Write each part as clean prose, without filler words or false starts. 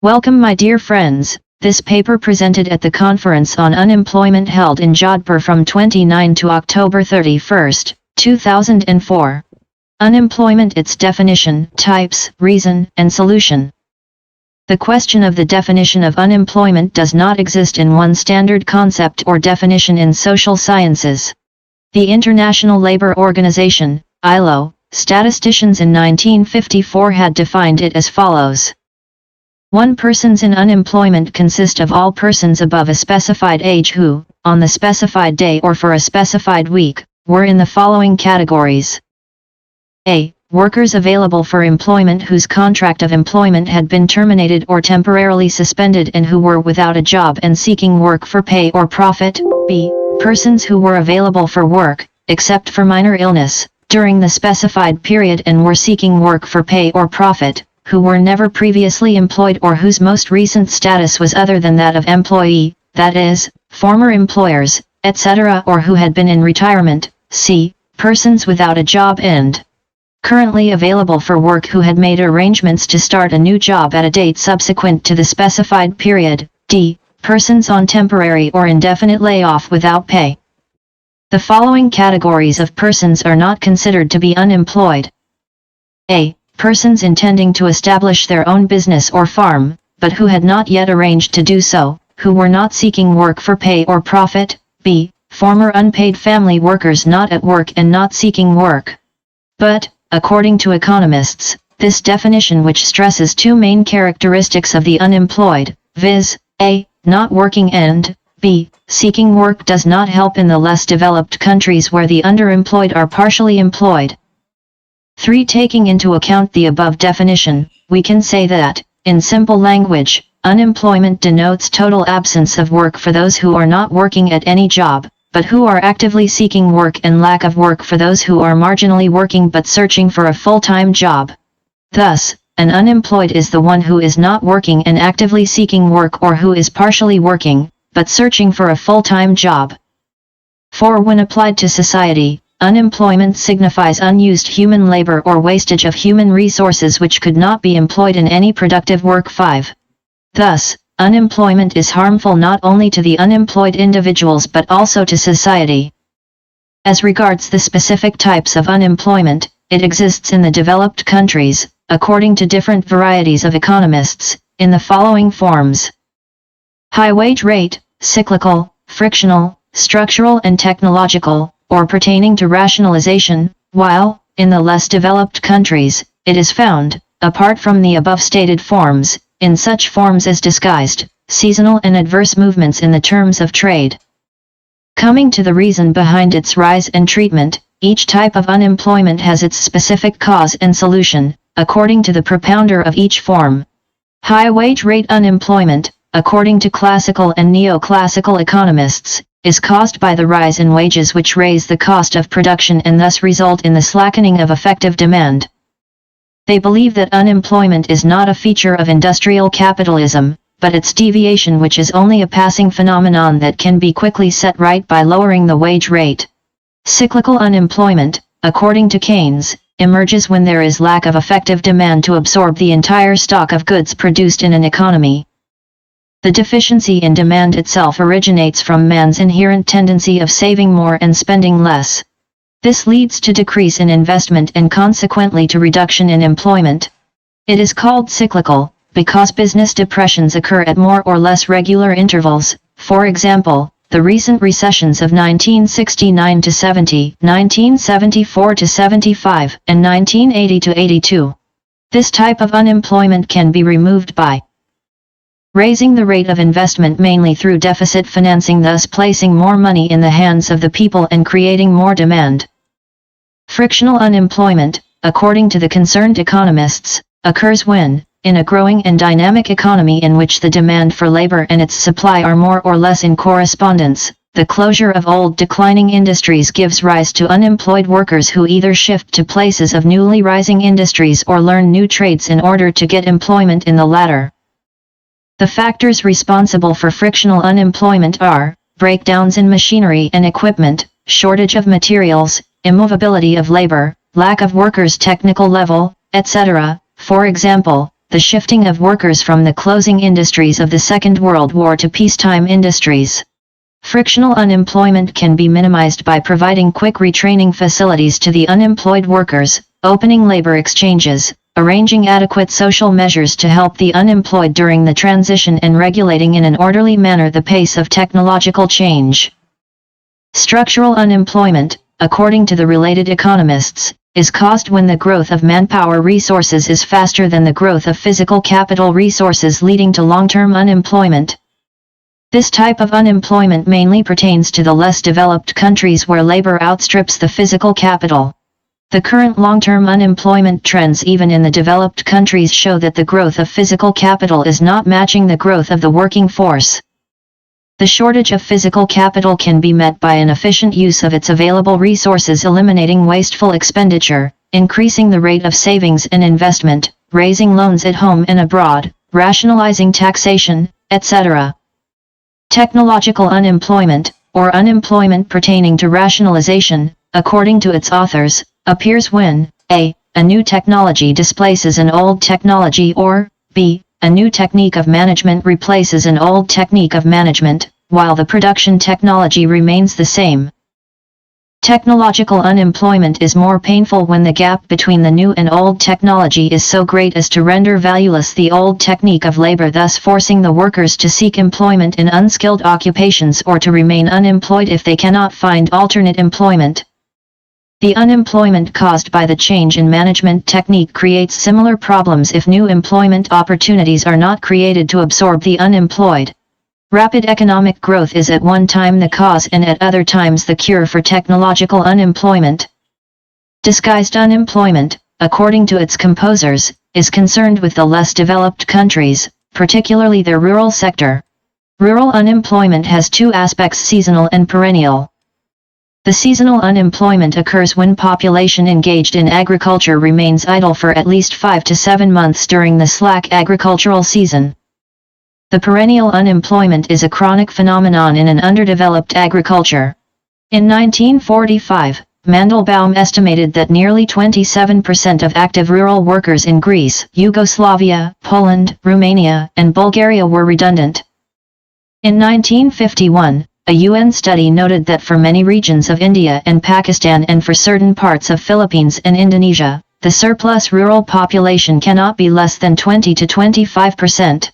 Welcome my dear friends, this paper presented at the Conference on Unemployment held in Jodhpur from 29 to October 31, 2004. Unemployment, its definition, types, reason, and solution. The question of the definition of unemployment does not exist in one standard concept or definition in social sciences. The International Labour Organization, ILO, statisticians in 1954 had defined it as follows. 1. Persons in unemployment consist of all persons above a specified age who, on the specified day or for a specified week, were in the following categories. A. Workers available for employment whose contract of employment had been terminated or temporarily suspended and who were without a job and seeking work for pay or profit. B. Persons who were available for work, except for minor illness, during the specified period and were seeking work for pay or profit, who were never previously employed or whose most recent status was other than that of employee, that is, former employers, etc., or who had been in retirement. C. Persons without a job and currently available for work who had made arrangements to start a new job at a date subsequent to the specified period. D. Persons on temporary or indefinite layoff without pay. The following categories of persons are not considered to be unemployed. A. Persons intending to establish their own business or farm, but who had not yet arranged to do so, who were not seeking work for pay or profit. B. Former unpaid family workers not at work and not seeking work. But, according to economists, this definition which stresses two main characteristics of the unemployed, viz. A. Not working and B. Seeking work does not help in the less developed countries where the underemployed are partially employed. 3. Taking into account the above definition, we can say that, in simple language, unemployment denotes total absence of work for those who are not working at any job, but who are actively seeking work, and lack of work for those who are marginally working but searching for a full-time job. Thus, an unemployed is the one who is not working and actively seeking work, or who is partially working, but searching for a full-time job. 4. When applied to society, unemployment signifies unused human labor or wastage of human resources which could not be employed in any productive work. 5. Thus, unemployment is harmful not only to the unemployed individuals but also to society. As regards the specific types of unemployment, it exists in the developed countries, according to different varieties of economists, in the following forms. High wage rate, cyclical, frictional, structural and technological, or pertaining to rationalization, while, in the less developed countries, it is found, apart from the above stated forms, in such forms as disguised, seasonal and adverse movements in the terms of trade. Coming to the reason behind its rise and treatment, each type of unemployment has its specific cause and solution, according to the propounder of each form. High wage rate unemployment, according to classical and neoclassical economists, is caused by the rise in wages which raise the cost of production and thus result in the slackening of effective demand. They believe that unemployment is not a feature of industrial capitalism, but its deviation, which is only a passing phenomenon that can be quickly set right by lowering the wage rate. Cyclical unemployment, according to Keynes, emerges when there is lack of effective demand to absorb the entire stock of goods produced in an economy. The deficiency in demand itself originates from man's inherent tendency of saving more and spending less. This leads to decrease in investment and consequently to reduction in employment. It is called cyclical, because business depressions occur at more or less regular intervals, for example, the recent recessions of 1969–70, 1974–75, and 1980–82. This type of unemployment can be removed by raising the rate of investment mainly through deficit financing, thus placing more money in the hands of the people and creating more demand. Frictional unemployment, according to the concerned economists, occurs when, in a growing and dynamic economy in which the demand for labor and its supply are more or less in correspondence, the closure of old declining industries gives rise to unemployed workers who either shift to places of newly rising industries or learn new trades in order to get employment in the latter. The factors responsible for frictional unemployment are breakdowns in machinery and equipment, shortage of materials, immovability of labor, lack of workers' technical level, etc. For example, the shifting of workers from the closing industries of the Second World War to peacetime industries. Frictional unemployment can be minimized by providing quick retraining facilities to the unemployed workers, opening labor exchanges, arranging adequate social measures to help the unemployed during the transition, and regulating in an orderly manner the pace of technological change. Structural unemployment, according to the related economists, is caused when the growth of manpower resources is faster than the growth of physical capital resources, leading to long-term unemployment. This type of unemployment mainly pertains to the less developed countries where labor outstrips the physical capital. The current long-term unemployment trends even in the developed countries show that the growth of physical capital is not matching the growth of the working force. The shortage of physical capital can be met by an efficient use of its available resources, eliminating wasteful expenditure, increasing the rate of savings and investment, raising loans at home and abroad, rationalizing taxation, etc. Technological unemployment, or unemployment pertaining to rationalization, according to its authors, appears when a new technology displaces an old technology, or b. a new technique of management replaces an old technique of management, while the production technology remains the same. Technological unemployment is more painful when the gap between the new and old technology is so great as to render valueless the old technique of labor, thus forcing the workers to seek employment in unskilled occupations or to remain unemployed if they cannot find alternate employment. The unemployment caused by the change in management technique creates similar problems if new employment opportunities are not created to absorb the unemployed. Rapid economic growth is at one time the cause and at other times the cure for technological unemployment. Disguised unemployment, according to its composers, is concerned with the less developed countries, particularly their rural sector. Rural unemployment has two aspects: seasonal and perennial. The seasonal unemployment occurs when population engaged in agriculture remains idle for at least 5 to 7 months during the slack agricultural season. The perennial unemployment is a chronic phenomenon in an underdeveloped agriculture. In 1945, Mandelbaum estimated that nearly 27% of active rural workers in Greece, Yugoslavia, Poland, Romania, and Bulgaria were redundant. In 1951, a UN study noted that for many regions of India and Pakistan and for certain parts of Philippines and Indonesia, the surplus rural population cannot be less than 20 to 25%.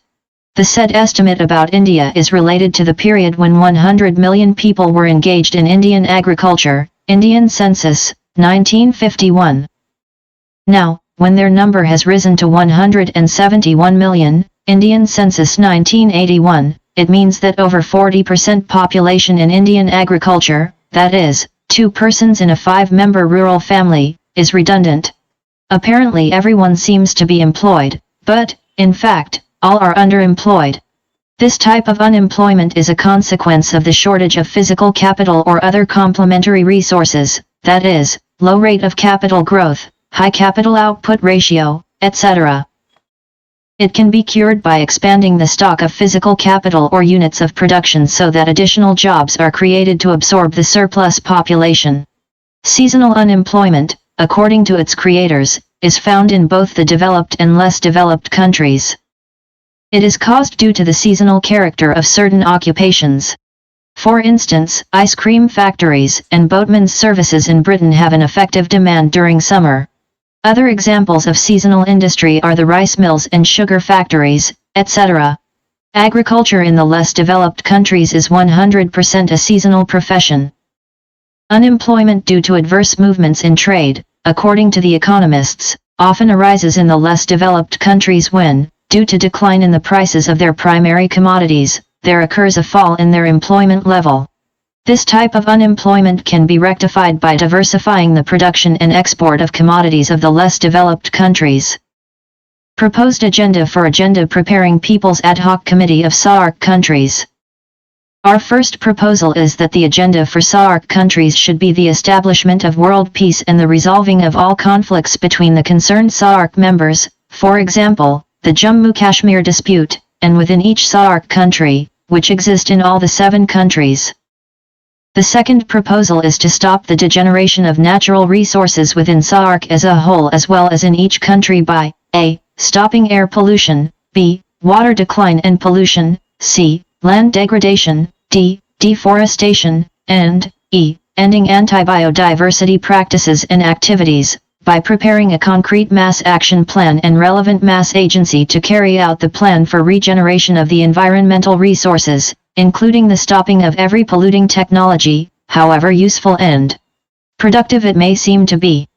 The said estimate about India is related to the period when 100 million people were engaged in Indian agriculture, Indian Census, 1951. Now, when their number has risen to 171 million, Indian Census 1981, it means that over 40% population in Indian agriculture, that is, 2 persons in a 5-member rural family, is redundant. Apparently everyone seems to be employed, but, in fact, all are underemployed. This type of unemployment is a consequence of the shortage of physical capital or other complementary resources, that is, low rate of capital growth, high capital output ratio, etc. It can be cured by expanding the stock of physical capital or units of production so that additional jobs are created to absorb the surplus population. Seasonal unemployment, according to its creators, is found in both the developed and less developed countries. It is caused due to the seasonal character of certain occupations. For instance, ice cream factories and boatmen's services in Britain have an effective demand during summer. Other examples of seasonal industry are the rice mills and sugar factories, etc. Agriculture in the less developed countries is 100% a seasonal profession. Unemployment due to adverse movements in trade, according to the economists, often arises in the less developed countries when, due to decline in the prices of their primary commodities, there occurs a fall in their employment level. This type of unemployment can be rectified by diversifying the production and export of commodities of the less developed countries. Proposed Agenda for Agenda Preparing People's Ad Hoc Committee of SAARC Countries. Our first proposal is that the agenda for SAARC countries should be the establishment of world peace and the resolving of all conflicts between the concerned SAARC members, for example, the Jammu-Kashmir dispute, and within each SAARC country, which exist in all the 7 countries. The second proposal is to stop the degeneration of natural resources within SAARC as a whole as well as in each country by a. stopping air pollution, B. water decline and pollution, C. land degradation, D. deforestation, and E. ending anti-biodiversity practices and activities, by preparing a concrete mass action plan and relevant mass agency to carry out the plan for regeneration of the environmental resources, including the stopping of every polluting technology, however useful and productive it may seem to be.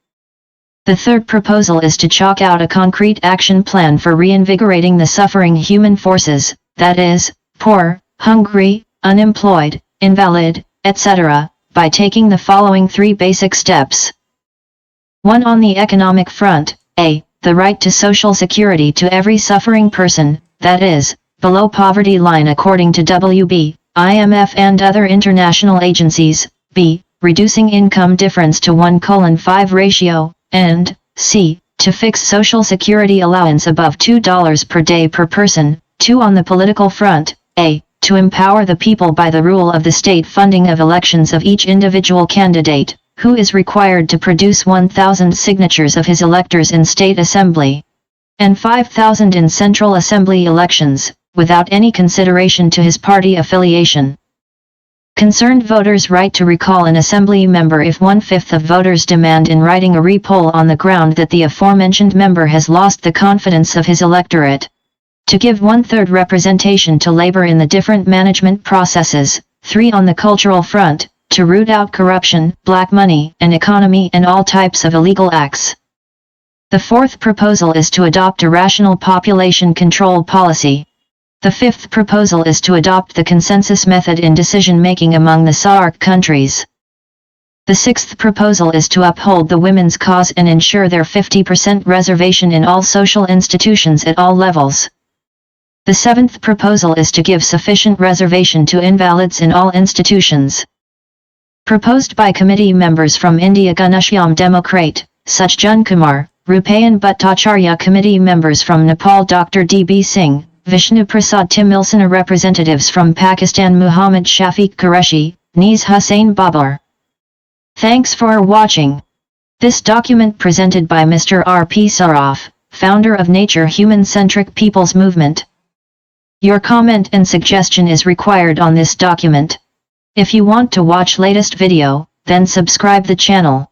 The third proposal is to chalk out a concrete action plan for reinvigorating the suffering human forces, that is, poor, hungry, unemployed, invalid, etc., by taking the following 3 basic steps. 1. On the economic front, A. the right to social security to every suffering person, that is, below poverty line according to WB, IMF and other international agencies, B. reducing income difference to 1:5 ratio, and C. to fix social security allowance above $2 per day per person. 2. On the political front, A. to empower the people by the rule of the state funding of elections of each individual candidate, who is required to produce 1,000 signatures of his electors in state assembly, and 5,000 in central assembly elections, without any consideration to his party affiliation. Concerned voters' right to recall an assembly member if 1/5 of voters demand in writing a re-poll on the ground that the aforementioned member has lost the confidence of his electorate. To give 1/3 representation to labor in the different management processes. 3. On the cultural front, to root out corruption, black money, and economy and all types of illegal acts. The fourth proposal is to adopt a rational population control policy. The fifth proposal is to adopt the consensus method in decision-making among the SAARC countries. The sixth proposal is to uphold the women's cause and ensure their 50% reservation in all social institutions at all levels. The seventh proposal is to give sufficient reservation to invalids in all institutions. Proposed by committee members from India Ganashyam Democrate, Sajjan Kumar, Rupayan Bhattacharya. Committee members from Nepal Dr. D.B. Singh, Vishnu Prasad Timilsana. Representatives from Pakistan Muhammad Shafiq Qureshi, Niz Hussain Babar. Thanks for watching. This document presented by Mr. R.P.SARAF, founder of Nature Human-Centric People's Movement. Your comment and suggestion is required on this document. If you want to watch latest video, then subscribe the channel.